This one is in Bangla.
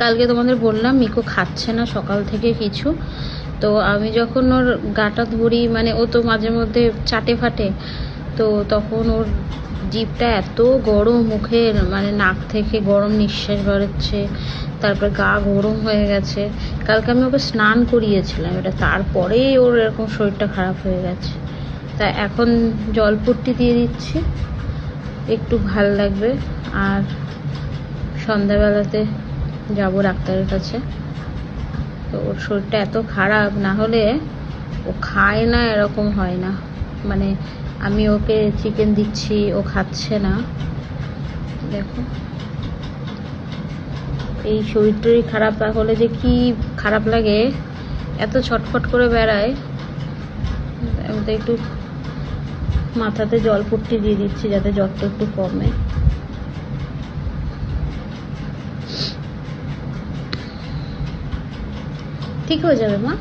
কালকে তোমাদের বললাম মিকু খাচ্ছে না সকাল থেকে কিছু। তো আমি যখন ওর গাটা ধরি, মানে ও তো মাঝে মধ্যে চাটে ফাটে, তো তখন ওর জিভটা এত গরম, মুখের মানে নাক থেকে গরম নিঃশ্বাস বেরোচ্ছে, তারপর গা গরম হয়ে গেছে। কালকে আমি ওকে স্নান করিয়েছিলাম, এটা তারপরেই ওর এরকম শরীরটা খারাপ হয়ে গেছে। তা এখন জলপট্টি দিয়ে দিচ্ছি, একটু ভাল লাগবে। আর সন্ধ্যাবেলাতে যাব ডাক্তারের কাছে। তো ওর শরীরটা এত খারাপ, না হলে ও খায় না এরকম হয় না। মানে আমি ওকে চিকেন দিচ্ছি, ও খাচ্ছে না। দেখো এই শরীর টরীর খারাপ হলে যে কি খারাপ লাগে, এত ছটফট করে বেড়ায়। আমি তো একটু মাথাতে জলপট্টি দিয়ে দিচ্ছি যাতে জ্বরটা একটু কমে। ঠিক হয়ে যাবে মা।